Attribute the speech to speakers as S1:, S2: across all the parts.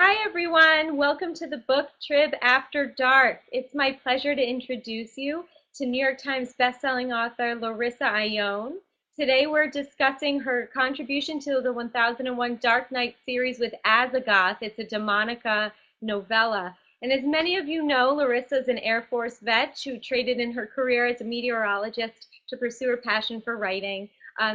S1: Hi everyone, welcome to the BookTrib After Dark. It's my pleasure to introduce you to New York Times bestselling author Larissa Ione. Today we're discussing her contribution to the 1001 Dark Night series with Azagoth. It's a Demonica novella. And as many of you know, Larissa is an Air Force vet who traded in her career as a meteorologist to pursue her passion for writing.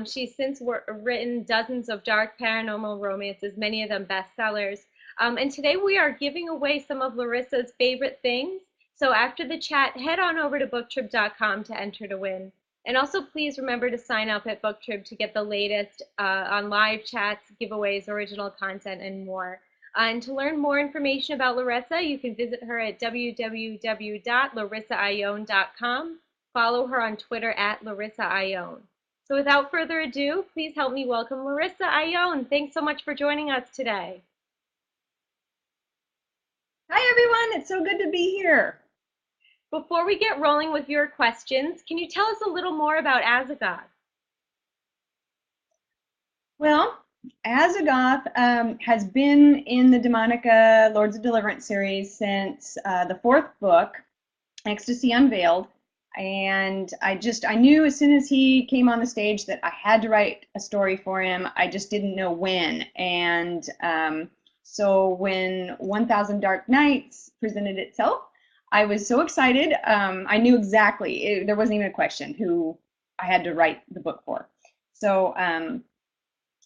S1: She's since written dozens of dark paranormal romances, many of them bestsellers. And today we are giving away some of Larissa's favorite things. So after the chat, head on over to booktrib.com to enter to win. And also please remember to sign up at BookTrib to get the latest on live chats, giveaways, original content, and more. And to learn more information about Larissa, you can visit her at www.larissaione.com. Follow her on Twitter at Larissa Ione. So without further ado, please help me welcome Larissa Ione. Thanks so much for joining us today.
S2: Hi everyone, it's so good to be here.
S1: Before we get rolling with your questions, can you tell us a little more about Azagoth?
S2: Well, Azagoth has been in the Demonica Lords of Deliverance series since the fourth book, Ecstasy Unveiled. And I knew as soon as he came on the stage that I had to write a story for him. I just didn't know when. And so when 1000 Dark Nights presented itself, I was so excited. I knew exactly, there wasn't even a question who I had to write the book for. So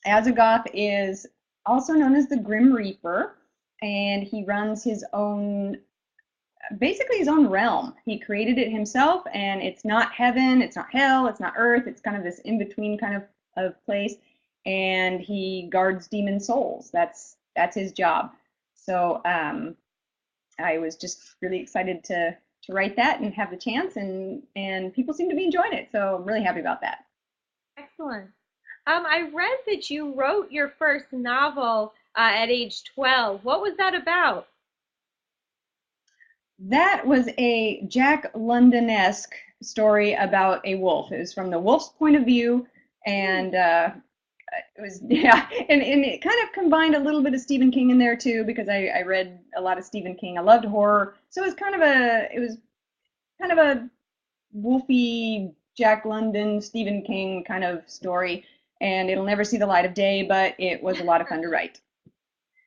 S2: Azagoth is also known as the Grim Reaper, and he runs his own, basically his own realm. He created it himself, and it's not heaven, it's not hell, it's not earth, it's kind of this in-between kind of place, and he guards demon souls. That's his job. So I was just really excited to write that and have the chance, and people seem to be enjoying it, so I'm really happy about that.
S1: Excellent. I read that you wrote your first novel at age 12. What was that about?
S2: That was a Jack London-esque story about a wolf. It was from the wolf's point of view, and it was, yeah, and it kind of combined a little bit of Stephen King in there too, because I read a lot of Stephen King. I loved horror, so it was kind of a wolfy Jack London, Stephen King kind of story, and it'll never see the light of day, but it was a lot of fun to write.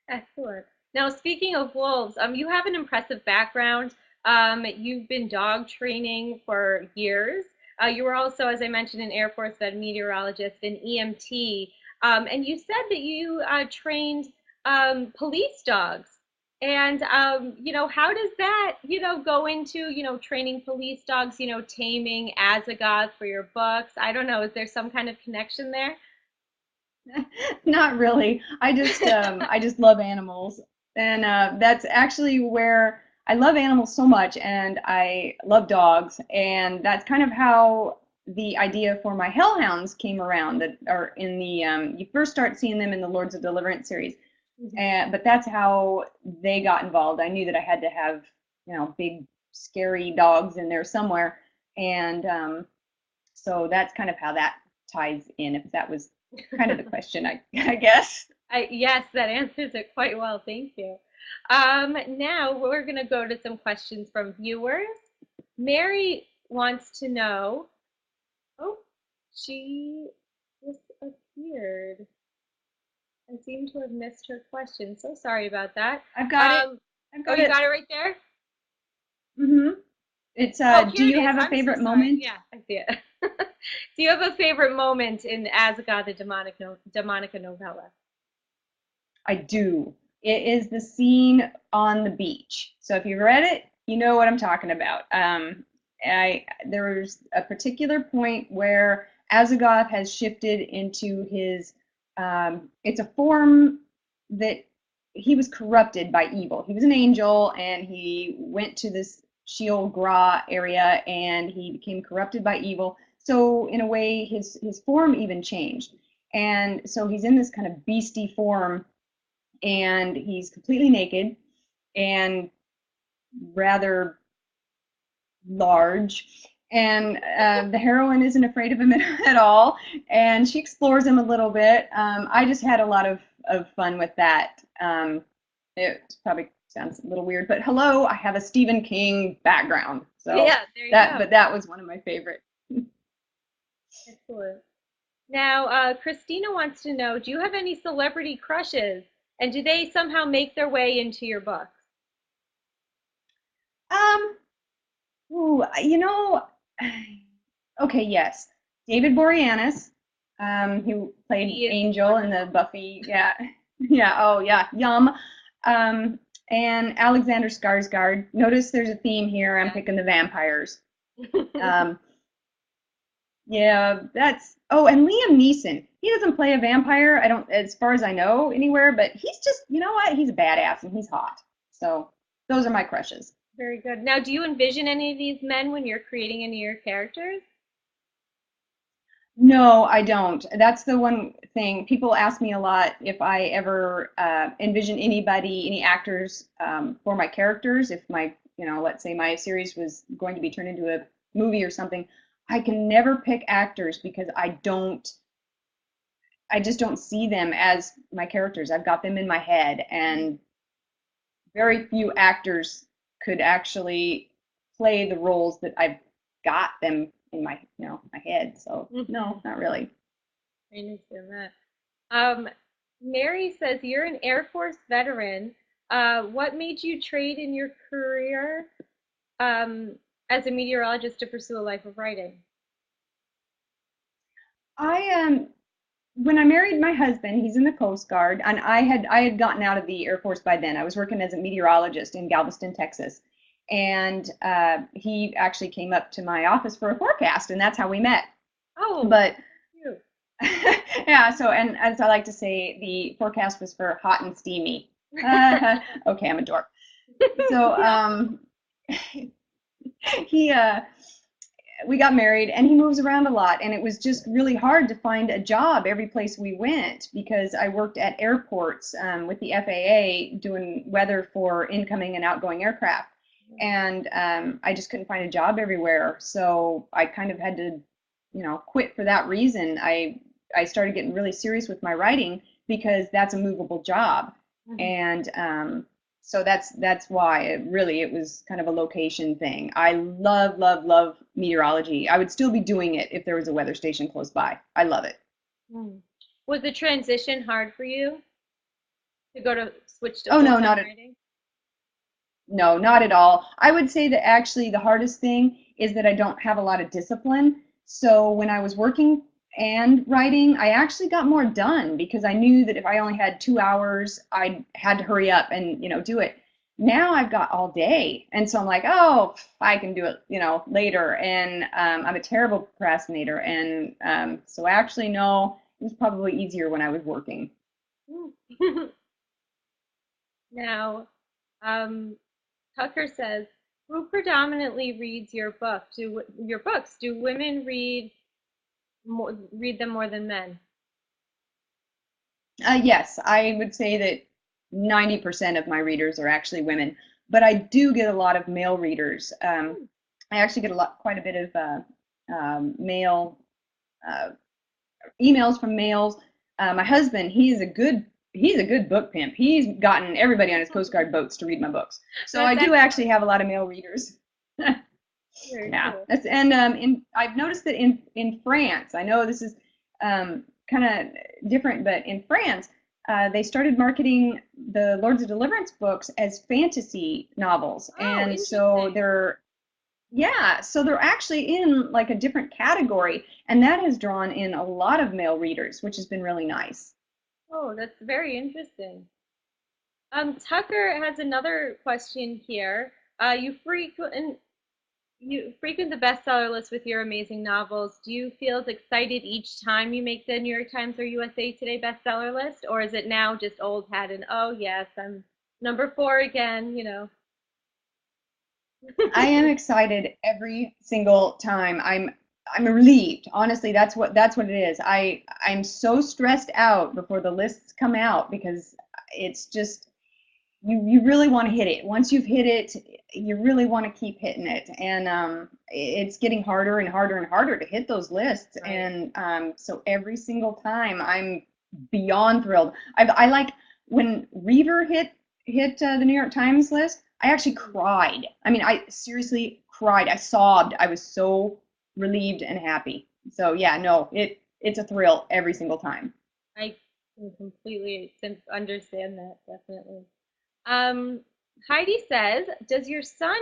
S1: Excellent. Now, speaking of wolves, you have an impressive background. You've been dog training for years. You were also, as I mentioned, an Air Force vet meteorologist, an EMT, and you said that you trained police dogs. And how does that, go into, training police dogs, taming Azagoth for your books? I don't know. Is there some kind of connection there?
S2: Not really. I just love animals, and that's actually where I love animals so much, and I love dogs, and that's kind of how the idea for my hellhounds came around. That are in the you first start seeing them in the Lords of Deliverance series, but that's how they got involved. I knew that I had to have big scary dogs in there somewhere, and so that's kind of how that ties in. If that was kind of the question, I guess.
S1: Yes, that answers it quite well. Thank you. Now we're going to go to some questions from viewers. Mary wants to know. Oh, she disappeared. I seem to have missed her question. So sorry about that.
S2: I've got it. I've
S1: Oh,
S2: got
S1: you
S2: it.
S1: got it right there?
S2: It's
S1: Oh,
S2: do
S1: here it
S2: you
S1: is.
S2: have a
S1: I'm so
S2: favorite
S1: sorry.
S2: moment?
S1: Yeah, I see it. Do you have a favorite moment in Azagoth, the Demonica novella?
S2: I do. It is the scene on the beach. So if you've read it, you know what I'm talking about. There's a particular point where Azagoth has shifted into his. It's a form that he was corrupted by evil. He was an angel, and he went to this Sheol Gra area, and he became corrupted by evil. So in a way, his form even changed, and so he's in this kind of beastie form, and he's completely naked and rather large, and the heroine isn't afraid of him at all, and she explores him a little bit. I just had a lot of fun with that. It probably sounds a little weird, but hello, I have a Stephen King background. So
S1: Yeah, there you go.
S2: that was one of my favorite.
S1: Excellent. Now, Christina wants to know, do you have any celebrity crushes? And do they somehow make their way into your books?
S2: Um, ooh, okay, yes. David Boreanaz, who played
S1: He is
S2: Angel in the
S1: wonderful.
S2: Buffy, yeah. Yeah, oh yeah, yum. And Alexander Skarsgård. Notice there's a theme here. I'm picking the vampires. Um, yeah, oh, and Liam Neeson. He doesn't play a vampire, I don't, as far as I know, anywhere, but he's just, you know what? He's a badass and he's hot. So those are my crushes.
S1: Very good. Now, do you envision any of these men when you're creating any of your characters?
S2: No, I don't. That's the one thing people ask me a lot if I ever envision anybody, any actors for my characters. If my, let's say my series was going to be turned into a movie or something, I can never pick actors because I just don't see them as my characters. I've got them in my head, and very few actors could actually play the roles that I've got them in my, my head. So no, not really.
S1: I understand that. Um, Mary says you're an Air Force veteran. What made you trade in your career um, as a meteorologist to pursue a life of writing?
S2: I when I married my husband, he's in the Coast Guard, and I had gotten out of the Air Force by then. I was working as a meteorologist in Galveston, Texas, and he actually came up to my office for a forecast, and that's how we met.
S1: Oh,
S2: But
S1: cute.
S2: yeah, so and as I like to say, the forecast was for hot and steamy. Okay, I'm a dork. So
S1: Yeah.
S2: he we got married and he moves around a lot, and it was just really hard to find a job every place we went because I worked at airports with the FAA doing weather for incoming and outgoing aircraft, and I just couldn't find a job everywhere, so I kind of had to quit for that reason. I started getting really serious with my writing because that's a movable job,
S1: Mhm.
S2: and so that's why it was kind of a location thing. I love meteorology. I would still be doing it if there was a weather station close by. I love it.
S1: Mm. Was the transition hard for you to go to switch to
S2: Oh no,
S1: full-time
S2: not at
S1: writing?
S2: no, not at all. I would say that actually the hardest thing is that I don't have a lot of discipline. So when I was working and writing, I actually got more done because I knew that if I only had 2 hours, I had to hurry up and do it. Now I've got all day, and so I'm like, oh, I can do it, later. And I'm a terrible procrastinator, and so actually, no, it was probably easier when I was working.
S1: Mm. Now, um, Tucker says, who predominantly reads your book? Your books? Do women read them more than men?
S2: Yes, I would say that 90% of my readers are actually women, but I do get a lot of male readers.
S1: Hmm.
S2: I actually get quite a bit of male uh, emails from males. My husband, he's a good book pimp. He's gotten everybody on his Coast Guard boats to read my books. So I
S1: That's
S2: do
S1: excellent.
S2: actually have a lot of male readers.
S1: Very
S2: Yeah,
S1: cool.
S2: and I've noticed that in France, I know this is kind of different, but in France, they started marketing the Lords of Deliverance books as fantasy novels,
S1: Oh,
S2: and so
S1: interesting.
S2: they're actually in like a different category, and that has drawn in a lot of male readers, which has been really nice.
S1: Oh, that's very interesting. Tucker has another question here. You frequent the bestseller list with your amazing novels. Do you feel as excited each time you make the New York Times or USA Today bestseller list, or is it now just old hat and oh yes, I'm number four again?
S2: I am excited every single time. I'm relieved. Honestly, that's what it is. I'm so stressed out before the lists come out because it's just you really want to hit it. Once you've hit it, you really want to keep hitting it, and it's getting harder and harder and harder to hit those lists.
S1: Right.
S2: And so every single time, I'm beyond thrilled. I like when Reaver hit. hit the New York Times list, I actually cried. I mean, I seriously cried. I sobbed. I was so relieved and happy. So yeah, no, it's a thrill every single time.
S1: I can completely understand that, definitely. Um, Heidi says, does your son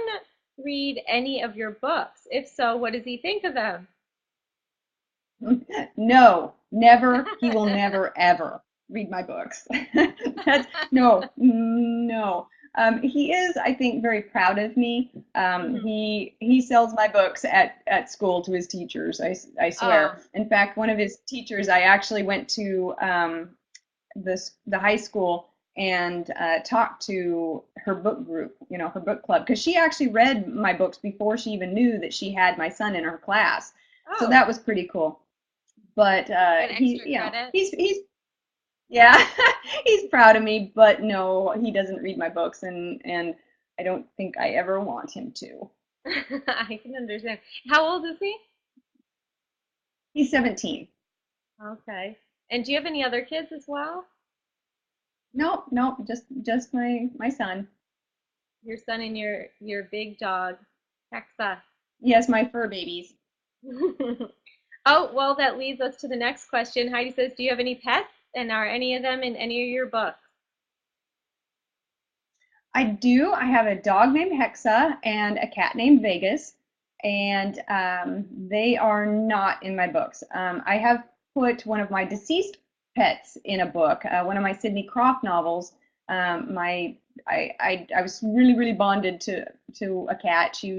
S1: read any of your books? If so, what does he think of them?
S2: No, never. He will never ever read my books. That's no, no. He is, I think, very proud of me.
S1: Mhm.
S2: He sells my books at school to his teachers. I
S1: Oh,
S2: swear. In fact, one of his teachers, I actually went to the high school and talked to her book group, her book club, because she actually read my books before she even knew that she had my son in her class. So
S1: oh,
S2: that was pretty cool. But
S1: an extra credit.
S2: he's yeah, he's proud of me, but no, he doesn't read my books, and I don't think I ever want him to.
S1: I can understand. How old is he?
S2: He's 17.
S1: Okay. And do you have any other kids as well?
S2: No, no, just my son.
S1: Your son and your big dog, Hexa.
S2: Yes, my fur babies.
S1: Oh, well, that leads us to the next question. Heidi says, do you have any pets? And are any of them in any of your books?
S2: I do. I have a dog named Hexa and a cat named Vegas, and they are not in my books. I have put one of my deceased pets in a book, one of my Sidney Croft novels. My I was really bonded to a cat. She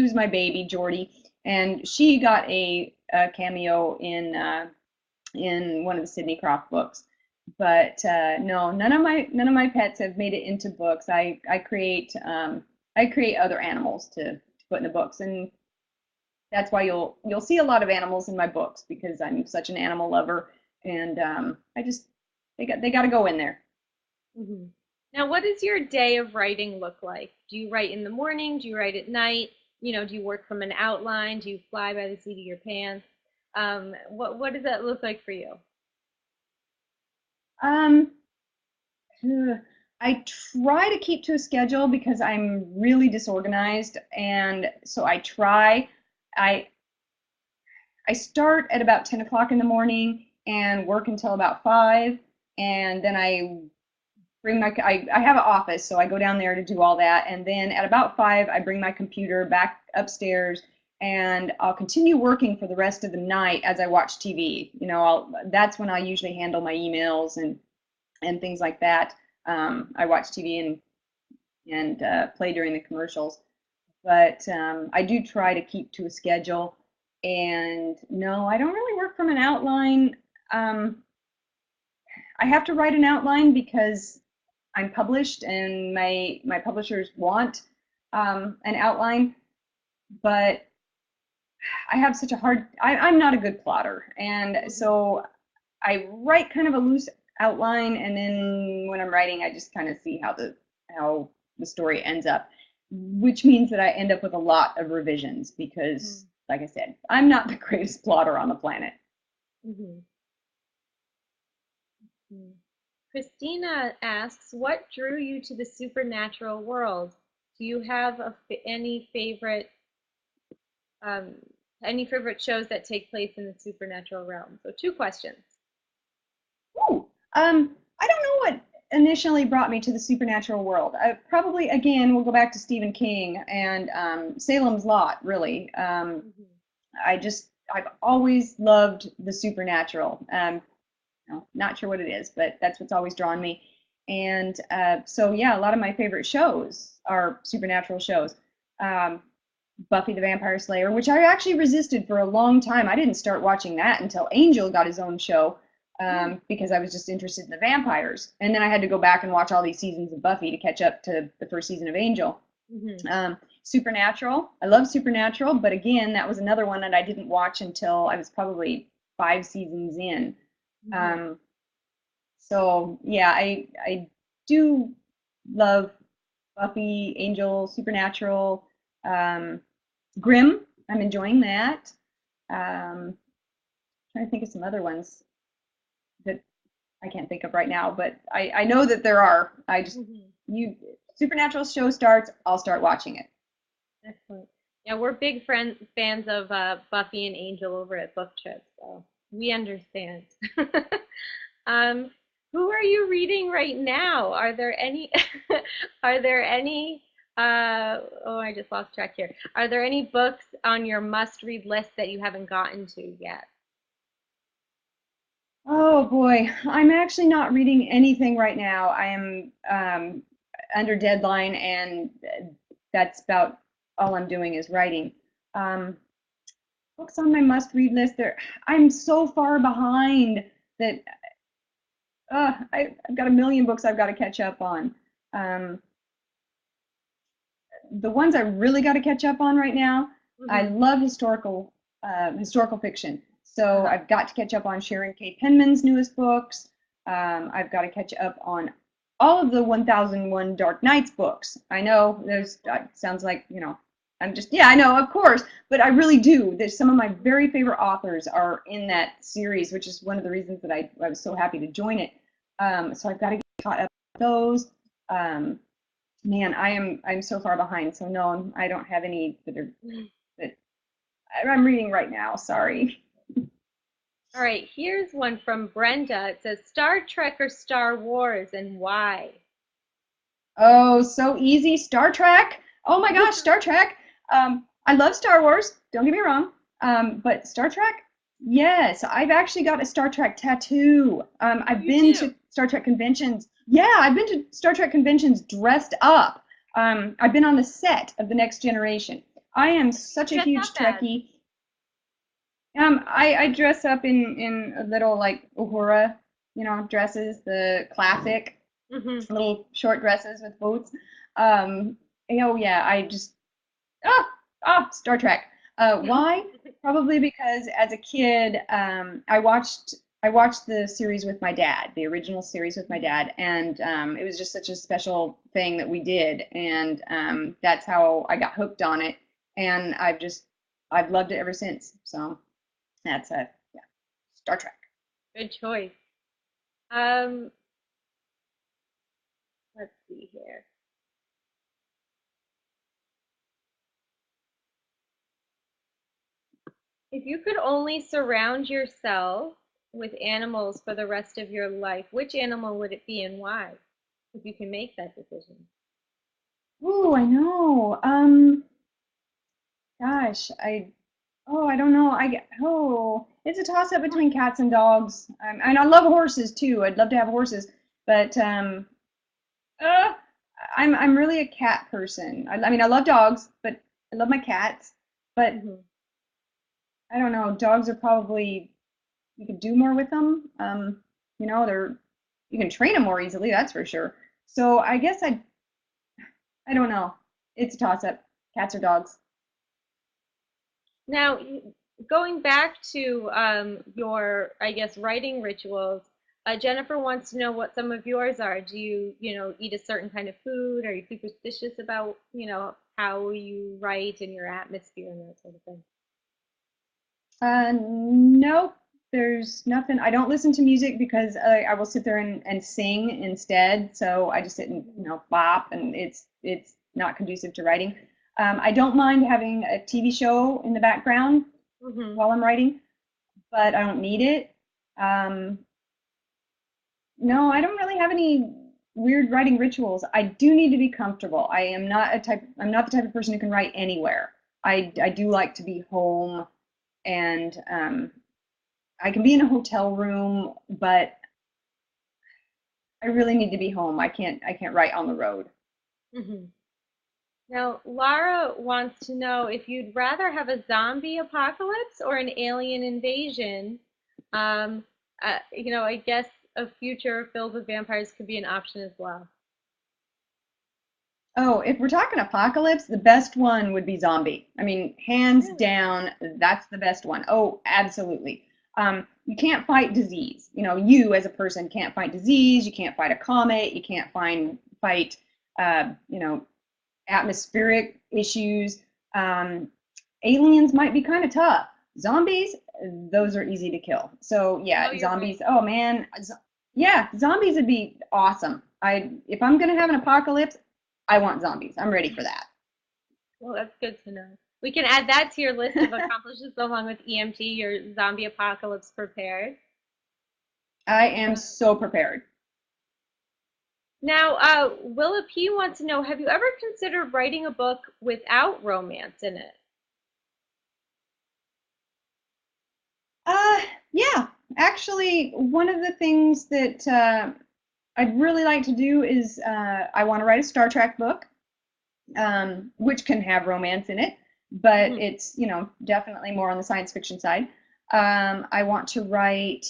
S2: was my baby, Jordy, and she got a cameo in one of the Sidney Croft books. But no, none of my pets have made it into books. I create other animals to put in the books, and that's why you'll see a lot of animals in my books because I'm such an animal lover, and I just they got to go in there.
S1: Hmm. Now, what does your day of writing look like? Do you write in the morning? Do you write at night? Do you work from an outline? Do you fly by the seat of your pants? What does that look like for you?
S2: Um, I try to keep to a schedule because I'm really disorganized, and so I I start at about 10 o'clock in the morning and work until about 5. And then I have an office, so I go down there to do all that. And then at about 5, I bring my computer back upstairs and I'll continue working for the rest of the night as I watch TV. That's when I usually handle my emails and things like that. I watch TV and play during the commercials. But I do try to keep to a schedule. And no, I don't really work from an outline. Um, I have to write an outline because I'm published and my publishers want an outline. But I have such a I'm not a good plotter. And
S1: Hmm.
S2: so I write kind of a loose outline, and then when I'm writing, I just kind of see how the story ends up, which means that I end up with a lot of revisions because, like I said, I'm not the greatest plotter on the planet.
S1: Hmm. Hmm. Christina asks, what drew you to the supernatural world? Do you have um, any favorite shows that take place in the supernatural realm? So two questions.
S2: Ooh, I don't know what initially brought me to the supernatural world. Probably again, we'll go back to Stephen King and Salem's Lot. Really,
S1: Hmm.
S2: I've always loved the supernatural. Not sure what it is, but that's what's always drawn me. And so, yeah, a lot of my favorite shows are supernatural shows. Um, Buffy the Vampire Slayer, which I actually resisted for a long time. I didn't start watching that until Angel got his own show because I was just interested in the vampires. And then I had to go back and watch all these seasons of Buffy to catch up to the first season of Angel.
S1: Hmm.
S2: Supernatural, I love Supernatural, but again, that was another one that I didn't watch until I was probably 5 seasons in.
S1: Hmm.
S2: Um, so yeah, I do love Buffy, Angel, Supernatural, um, Grimm. I'm enjoying that. Trying to think of some other ones that I can't think of right now, but I know that there are. I just
S1: Hmm.
S2: supernatural show starts, I'll start watching it.
S1: Excellent. Yeah, we're big fans of Buffy and Angel over at BookTrib, so we understand. Um, who are you reading right now? Are there any, are there any, oh, I just lost track here. Are there any books on your must-read list that you haven't gotten to yet?
S2: Oh boy, I'm actually not reading anything right now. I am under deadline, and that's about all I'm doing is writing. Um, Books on my must-read list. I'm so far behind that I've got a million books I've got to catch up on. Um, the ones I really got to catch up on right now, I
S1: Hmm.
S2: love historical fiction. So
S1: Uh-huh.
S2: I've got to catch up on Sharon K. Penman's newest books. I've got to catch up on all of the 1001 Dark Nights books. I know there's sounds like, I'm just, yeah, I know, of course, but I really do. There's some of my very favorite authors are in that series, which is one of the reasons that I was so happy to join it. So I've got to get caught up with those. Um, Man, I'm so far behind. So no, I don't have any that I'm reading right now. Sorry.
S1: All right, here's one from Brenda. It says Star Trek or Star Wars and why?
S2: Oh, so easy. Star Trek. Oh my gosh, Star Trek. I love Star Wars. Don't get me wrong. But Star Trek, yes, I've actually got a Star Trek tattoo.
S1: Oh,
S2: I've
S1: you
S2: been
S1: do?
S2: to Star Trek conventions. Yeah, I've been to Star Trek conventions dressed up. I've been on the set of The Next Generation. I am such a
S1: Dress
S2: huge
S1: up as?
S2: Trekkie. I dress up in a little like Uhura, dresses, the classic
S1: Hmm.
S2: little short dresses with boots. Um, oh yeah, I just Star Trek. Why? Probably because as a kid, I watched the series with my dad, the original series with my dad, and it was just such a special thing that we did, and that's how I got hooked on it, and I've loved it ever since. So that's yeah, Star Trek.
S1: Good choice. Um, let's see here. If you could only surround yourself with animals for the rest of your life, which animal would it be and why? If you can make that decision.
S2: Ooh, I know. Gosh, I don't know. It's a toss up between cats and dogs. And I love horses too. I'd love to have horses, but uh, I'm really a cat person. I mean, I love dogs, but I love my cats. But
S1: Hmm.
S2: I don't know. Dogs are probably you could do more with them. They're you can train them more easily. That's for sure. So I guess I don't know. It's a toss up. Cats or dogs.
S1: Now, going back to your, I guess, writing rituals, Jennifer wants to know what some of yours are. Do you, eat a certain kind of food? Are you superstitious about, how you write and your atmosphere and that sort of thing?
S2: Nope, there's nothing. I don't listen to music because I will sit there and sing instead. So I just sit and bop, and it's not conducive to writing. I don't mind having a TV show in the background
S1: Mm-hmm.
S2: while I'm writing, but I don't need it. Um, no, I don't really have any weird writing rituals. I do need to be comfortable. I'm not the type of person who can write anywhere. I do like to be home, and I can be in a hotel room, but I really need to be home. I can't write on the road.
S1: Mm-hmm. Now, Lara wants to know if you'd rather have a zombie apocalypse or an alien invasion. Um, I guess a future filled with vampires could be an option as well.
S2: Oh, if we're talking apocalypse, the best one would be zombie. I mean, hands
S1: Really?
S2: down, that's the best one. Oh, absolutely. You can't fight disease. You as a person can't fight disease. You can't fight a comet. You can't fight, uh, you know, atmospheric issues. Um, Aliens might be kind of tough. Zombies, those are easy to kill. So
S1: No,
S2: yeah,
S1: you're right.
S2: zombies. Oh man, yeah, zombies would be awesome. if I'm going to have an apocalypse, I want zombies. I'm ready for that.
S1: Well, that's good to know. We can add that to your list of accomplishments along with EMT, your zombie apocalypse prepared.
S2: I am so prepared.
S1: Now, Willa P wants to know, have you ever considered writing a book without romance in it?
S2: Yeah, actually, one of the things that I'd really like to do is I want to write a Star Trek book, which can have romance in it, but it's, you know, definitely more on the science fiction side. I want to write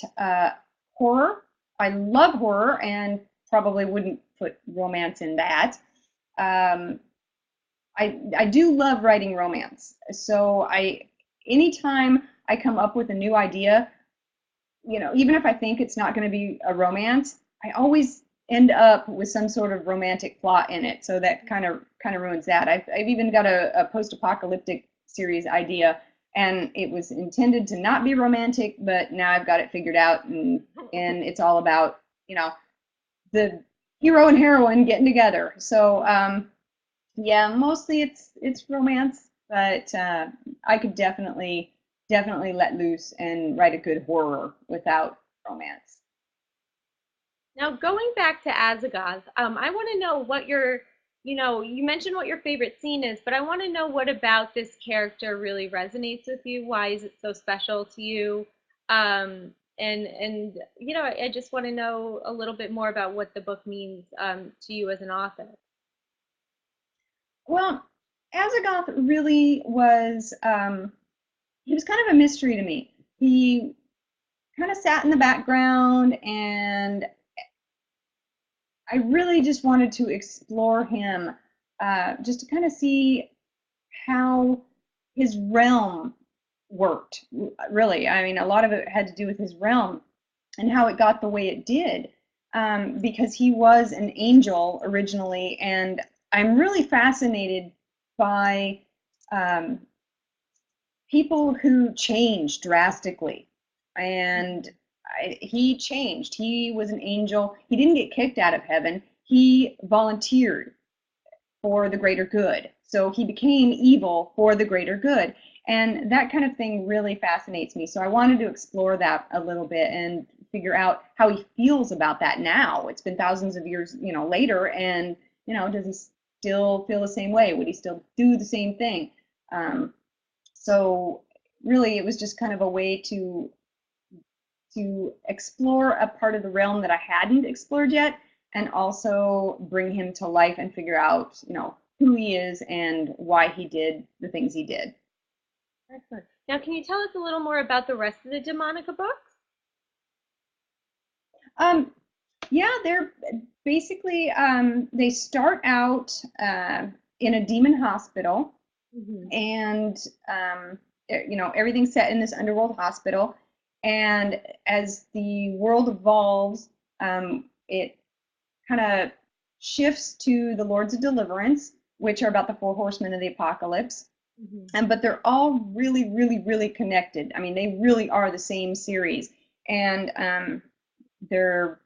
S2: horror. I love horror and probably wouldn't put romance in that. I do love writing romance. So anytime I come up with a new idea, you know, even if I think it's not going to be a romance, I always end up with some sort of romantic plot in it. So that kind of ruins that. I've even got a post-apocalyptic series idea, and it was intended to not be romantic, but now I've got it figured out, and it's all about, you know, the hero and heroine getting together. So yeah, mostly it's romance, but I could definitely let loose and write a good horror without romance.
S1: Now, going back to Azagoth, I want to know what you mentioned what your favorite scene is, but I want to know what about this character really resonates with you. Why is it so special to you? And I just want to know a little bit more about what the book means to you as an author.
S2: Well, Azagoth really was he was kind of a mystery to me. He kind of sat in the background, and I really just wanted to explore him, just to kind of see how his realm worked. Really, I mean, a lot of it had to do with his realm and how it got the way it did, because he was an angel originally, and I'm really fascinated by um, people who change drastically. And he changed. He was an angel. He didn't get kicked out of heaven. He volunteered for the greater good. So he became evil for the greater good. And that kind of thing really fascinates me. So I wanted to explore that a little bit and figure out how he feels about that now. It's been thousands of years, you know, later, and does he still feel the same way? Would he still do the same thing? So really, it was just kind of a way to explore a part of the realm that I hadn't explored yet, and also bring him to life and figure out, who he is and why he did the things he did.
S1: Excellent. Now, can you tell us a little more about the rest of the Demonica books?
S2: Yeah, they're basically they start out in a demon hospital, and everything's set in this underworld hospital. And as the world evolves, it kind of shifts to the Lords of Deliverance, which are about the four horsemen of the apocalypse. But they're all really, really, really connected. I mean, they really are the same series, and they're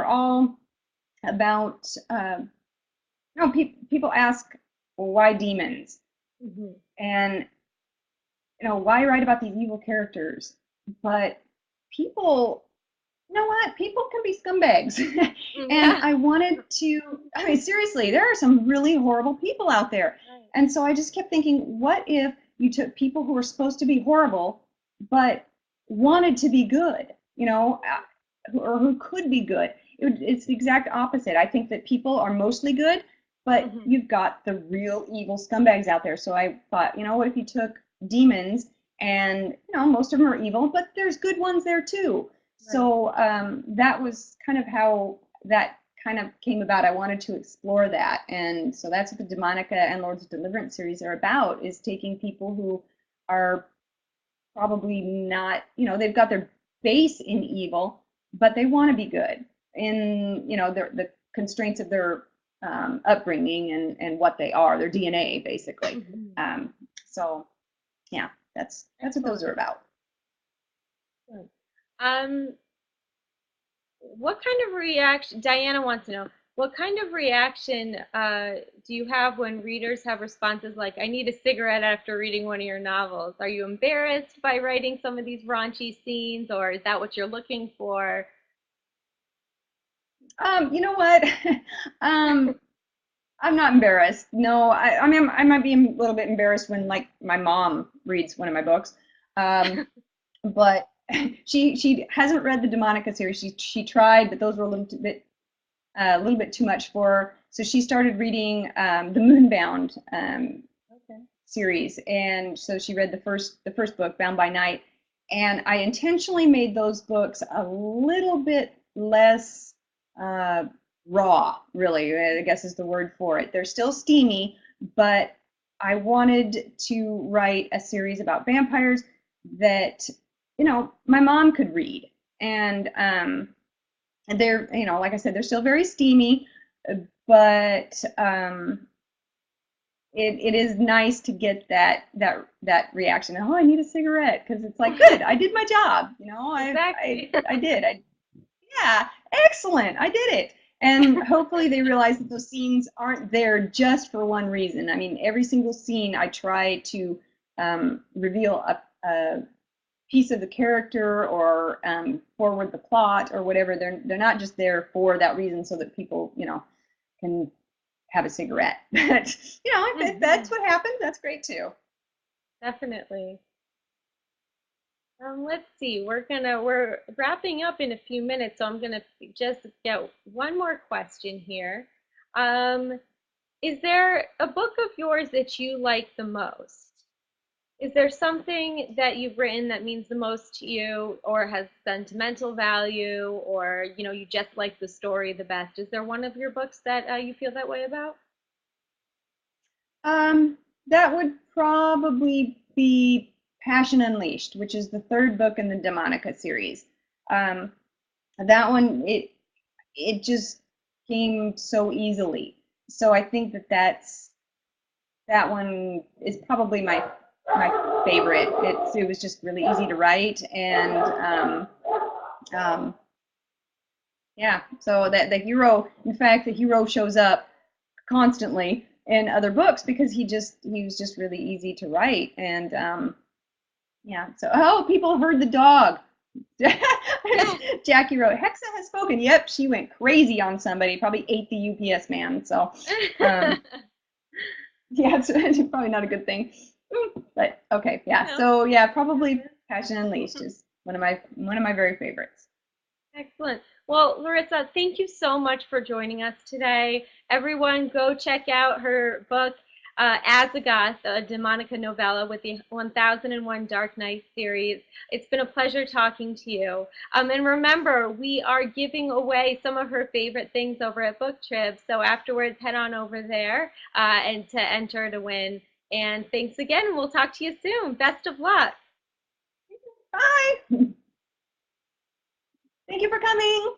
S2: all about. People ask, well, why demons? And why write about these evil characters? But people, you know what? People can be scumbags. And I wanted to, I mean, seriously, there are some really horrible people out there. And so I just kept thinking, what if you took people who were supposed to be horrible, but wanted to be good, or who could be good? It's the exact opposite. I think that people are mostly good, but you've got the real evil scumbags out there. So I thought, what if you took demons, and most of them are evil, but there's good ones there too. So that was kind of how that kind of came about. I wanted to explore that, and so that's what the Demonica and Lords of Deliverance series are about, is taking people who are probably not, they've got their base in evil, but they want to be good in, the constraints of their upbringing and what they are, their DNA, basically. So yeah, that's what those are about.
S1: Um, what kind of reaction, Diana wants to know, what kind of reaction do you have when readers have responses like, I need a cigarette after reading one of your novels? Are you embarrassed by writing some of these raunchy scenes, or is that what you're looking for?
S2: You know what? um, I'm not embarrassed. No, I mean, I might be a little bit embarrassed when like my mom reads one of my books. Um, but she hasn't read the Demonica series. She tried, but those were a little bit too much for her. So she started reading the Moonbound
S1: Okay.
S2: series, and so she read the first book, Bound by Night. And I intentionally made those books a little bit less uh, raw, really, I guess is the word for it. They're still steamy, but I wanted to write a series about vampires that, my mom could read. And they're, like I said, they're still very steamy, but it is nice to get that reaction. Oh, I need a cigarette, because it's like, good, I did my job.
S1: Exactly.
S2: I did. Yeah, excellent, I did it. And hopefully they realize that those scenes aren't there just for one reason. I mean, every single scene I try to reveal a piece of the character, or forward the plot, or whatever. They're not just there for that reason so that people, can have a cigarette. But if
S1: Hmm.
S2: that's what happened, that's great too.
S1: Definitely. Let's see. We're wrapping up in a few minutes, so I'm gonna just get one more question here. Um, is there a book of yours that you like the most? Is there something that you've written that means the most to you, or has sentimental value, or you just like the story the best? Is there one of your books that you feel that way about?
S2: That would probably be Passion Unleashed, which is the third book in the Demonica series. Um, that one, it just came so easily. So I think that one is probably my favorite. It was just really easy to write, and um, yeah. So that the hero, in fact, the hero shows up constantly in other books because he was just really easy to write. And yeah. So, oh, people heard the dog. Jackie wrote, Hexa has spoken. Yep, she went crazy on somebody, probably ate the UPS man. So um, yeah, it's probably not a good thing. But okay, yeah.
S1: No,
S2: So yeah, probably Passion Unleashed is one of my very favorites.
S1: excellent. Well, Larissa, thank you so much for joining us today. Everyone, go check out her book, Azagoth, a Demonica novella with the 1001 Dark Nights series. It's been a pleasure talking to you. And remember, we are giving away some of her favorite things over at BookTrib. So afterwards, head on over there and to enter to win. And thanks again. We'll talk to you soon. Best of luck.
S2: Bye. Thank you for coming.